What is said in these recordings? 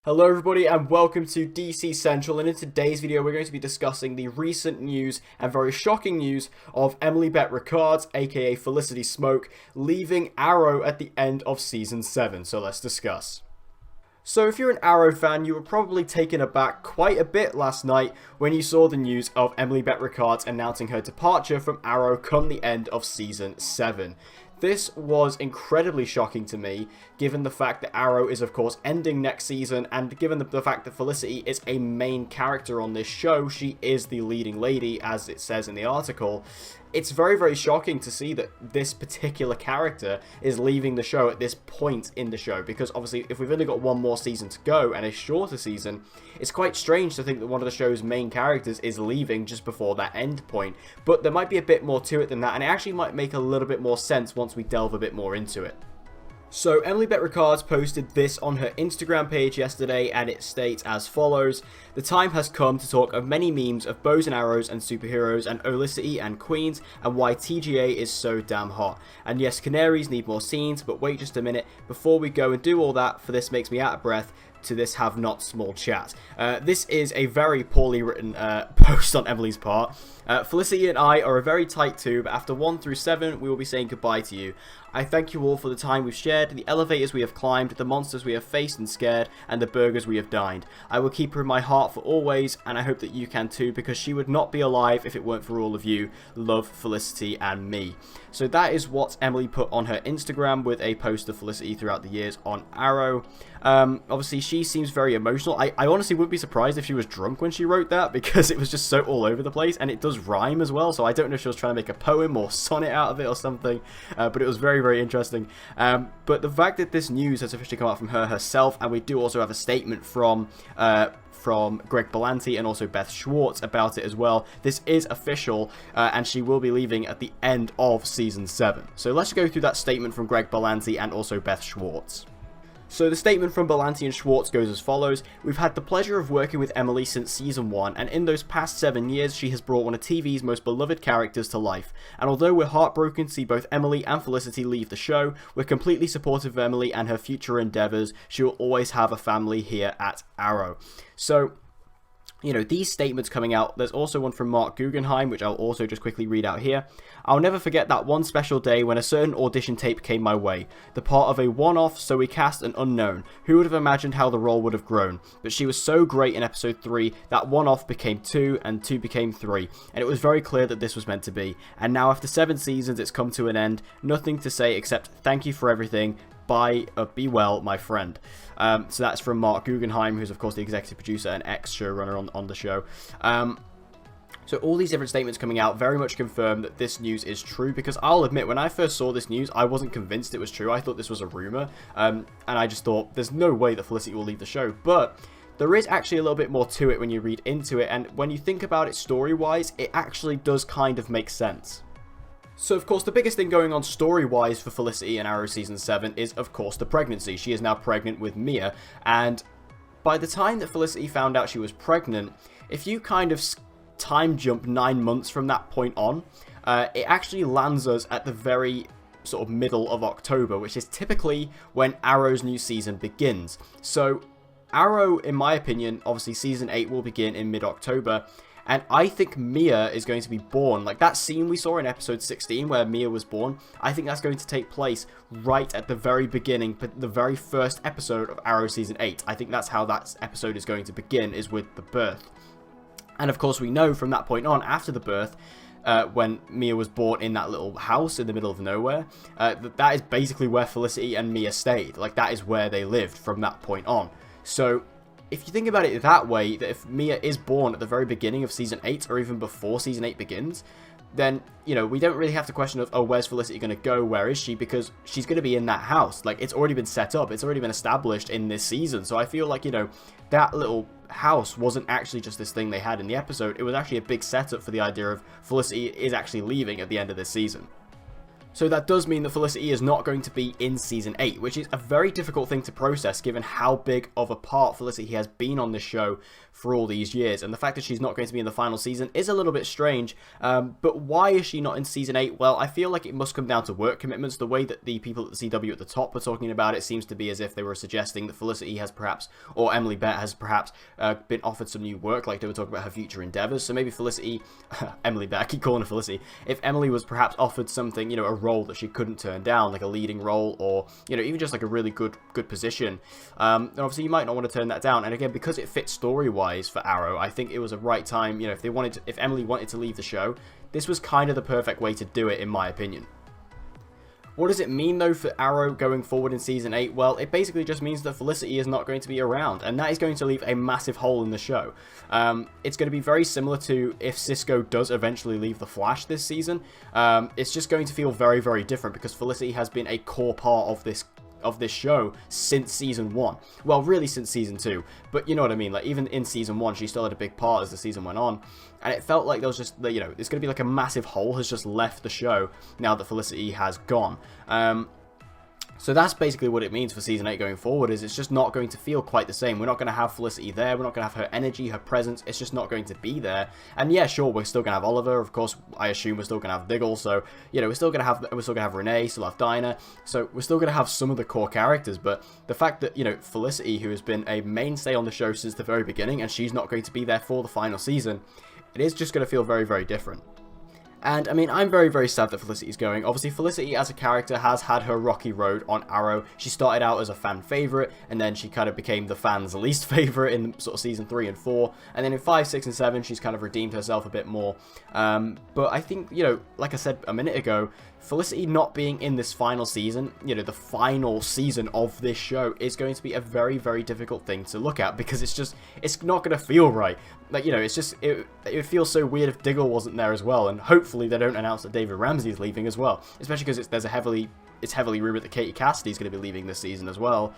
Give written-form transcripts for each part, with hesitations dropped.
Hello everybody and welcome to DC Central, and in today's video we're going to be discussing the recent news and very shocking news of Emily Bett Rickards, aka Felicity Smoke, leaving Arrow at the end of Season 7, so let's discuss. So if you're an Arrow fan, you were probably taken aback quite a bit last night when you saw the news of Emily Bett Rickards announcing her departure from Arrow come the end of Season 7. This was incredibly shocking to me, given the fact that Arrow is of course ending next season, and given the fact that Felicity is a main character on this show. She is the leading lady, as it says in the article. It's very, very shocking to see that this particular character is leaving the show at this point in the show, because obviously if we've only got one more season to go and a shorter season, it's quite strange to think that one of the show's main characters is leaving just before that end point. But there might be a bit more to it than that, and it actually might make a little bit more sense once we delve a bit more into it. So Emily Bett Rickards posted this on her Instagram page yesterday, and it states as follows: "The time has come to talk of many memes of bows and arrows and superheroes and Olicity and queens and why TGA is so damn hot. And yes, canaries need more scenes, but wait just a minute before we go and do all that, for this makes me out of breath to this have not small chat." This is a very poorly written post on Emily's part. Felicity and I are a very tight two, but after 1 through 7 we will be saying goodbye to you. I thank you all for the time we've shared, the elevators we have climbed, the monsters we have faced and scared, and the burgers we have dined. I will keep her in my heart for always, and I hope that you can too, because she would not be alive if it weren't for all of you. Love, Felicity and me. So that is what Emily put on her Instagram, with a post of Felicity throughout the years on Arrow. Obviously she seems very emotional. I honestly wouldn't be surprised if she was drunk when she wrote that, because it was just so all over the place, and it does rhyme as well, so I don't know if she was trying to make a poem or sonnet out of it or something, but it was very, very interesting. But the fact that this news has officially come out from her herself, and we do also have a statement from Greg Berlanti and also Beth Schwartz about it as well. This is official, and she will be leaving at the end of Season 7. So let's go through that statement from Greg Berlanti and also Beth Schwartz. So the statement from Berlanti and Schwartz goes as follows: "We've had the pleasure of working with Emily since Season 1, and in those past 7 years she has brought one of TV's most beloved characters to life. And although we're heartbroken to see both Emily and Felicity leave the show, we're completely supportive of Emily and her future endeavours. She will always have a family here at Arrow." So, you know, these statements coming out. There's also one from Mark Guggenheim, which I'll also just quickly read out here. "I'll never forget that one special day when a certain audition tape came my way. The part of a one-off, so we cast an unknown. Who would have imagined how the role would have grown? But she was so great in episode 3 that one-off became 2 and 2 became 3. And it was very clear that this was meant to be. And now after 7 seasons it's come to an end. Nothing to say except thank you for everything. Bye, be well, my friend." So that's from Mark Guggenheim, who's of course the executive producer and ex-showrunner on the show. So all these different statements coming out very much confirm that this news is true, because I'll admit, when I first saw this news, I wasn't convinced it was true. I thought this was a rumor, and I just thought, there's no way that Felicity will leave the show. But there is actually a little bit more to it when you read into it, and when you think about it story-wise, it actually does kind of make sense. So, of course, the biggest thing going on story-wise for Felicity in Arrow Season 7 is, of course, the pregnancy. She is now pregnant with Mia, and by the time that Felicity found out she was pregnant, if you kind of time jump 9 months from that point on, it actually lands us at the very sort of middle of October, which is typically when Arrow's new season begins. So, Arrow, in my opinion, obviously Season 8 will begin in mid-October, and I think Mia is going to be born. Like that scene we saw in episode 16 where Mia was born, I think that's going to take place right at the very beginning, but the very first episode of Arrow Season 8. I think that's how that episode is going to begin, is with the birth. And of course we know from that point on, after the birth, when Mia was born in that little house in the middle of nowhere, that is basically where Felicity and Mia stayed. Like that is where they lived from that point on. So if you think about it that way, that if Mia is born at the very beginning of Season 8, or even before Season 8 begins, then, you know, we don't really have the question of, oh, where's Felicity going to go, where is she, because she's going to be in that house. Like, it's already been set up, it's already been established in this season, so I feel like, you know, that little house wasn't actually just this thing they had in the episode, it was actually a big setup for the idea of Felicity is actually leaving at the end of this season. So that does mean that Felicity is not going to be in Season 8, which is a very difficult thing to process given how big of a part Felicity has been on this show for all these years. And the fact that she's not going to be in the final season is a little bit strange. But why is she not in Season 8? Well, I feel like it must come down to work commitments. The way that the people at the CW at the top were talking about it seems to be as if they were suggesting that Felicity has perhaps, or Emily Bett has perhaps been offered some new work, like they were talking about her future endeavors. So maybe Felicity, Emily Bett, I keep calling her Felicity, if Emily was perhaps offered something, a role that she couldn't turn down, like a leading role, or even just like a really good position, then obviously you might not want to turn that down. And again, because it fits story-wise for Arrow, I think it was a right time. If Emily wanted to leave the show, this was kind of the perfect way to do it, in my opinion. What does it mean, though, for Arrow going forward in Season 8? Well, it basically just means that Felicity is not going to be around, and that is going to leave a massive hole in the show. It's going to be very similar to if Cisco does eventually leave The Flash this season. It's just going to feel very, very different because Felicity has been a core part of this show since Season 1. Well, really since Season 2, but you know what I mean, like even in Season 1 she still had a big part as the season went on, and it felt like there was just, it's going to be like a massive hole has just left the show now that Felicity has gone. So that's basically what it means for Season 8 going forward, is it's just not going to feel quite the same. We're not going to have Felicity there, we're not going to have her energy, her presence, it's just not going to be there. And yeah, sure, we're still going to have Oliver, of course, I assume we're still going to have Diggle, so, we're still going to have Renee, still have Dinah, so we're still going to have some of the core characters, but the fact that, Felicity, who has been a mainstay on the show since the very beginning, and she's not going to be there for the final season, it is just going to feel very, very different. And, I mean, I'm very, very sad that Felicity's going. Obviously, Felicity as a character has had her rocky road on Arrow. She started out as a fan favourite, and then she kind of became the fans' least favourite in sort of Season 3 and 4. And then in 5, 6, and 7, she's kind of redeemed herself a bit more. But I think, like I said a minute ago, Felicity not being in this final season, the final season of this show, is going to be a very, very difficult thing to look at, because it's not going to feel right. Like, it would feel so weird if Diggle wasn't there as well, and hopefully they don't announce that David Ramsey is leaving as well, especially because it's heavily rumored that Katie Cassidy is going to be leaving this season as well.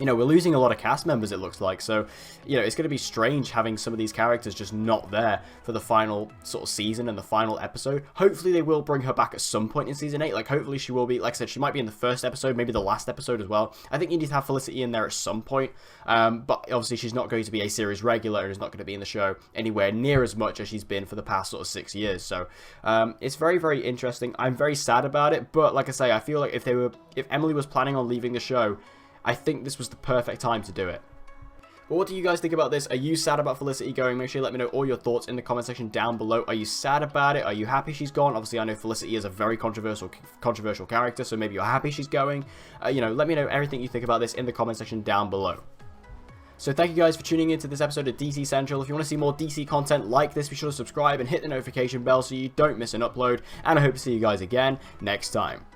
We're losing a lot of cast members, it looks like, so, it's going to be strange having some of these characters just not there for the final sort of season and the final episode. Hopefully they will bring her back at some point in Season 8, like, hopefully she will be, like I said, she might be in the first episode, maybe the last episode as well. I think you need to have Felicity in there at some point, but obviously she's not going to be a series regular and is not going to be in the show anywhere near as much as she's been for the past sort of 6 years, so, it's very, very interesting. I'm very sad about it, but like I say, I feel like if Emily was planning on leaving the show, I think this was the perfect time to do it. But what do you guys think about this? Are you sad about Felicity going? Make sure you let me know all your thoughts in the comment section down below. Are you sad about it? Are you happy she's gone? Obviously, I know Felicity is a very controversial character, so maybe you're happy she's going. Let me know everything you think about this in the comment section down below. So thank you guys for tuning into this episode of DC Central. If you want to see more DC content like this, be sure to subscribe and hit the notification bell so you don't miss an upload. And I hope to see you guys again next time.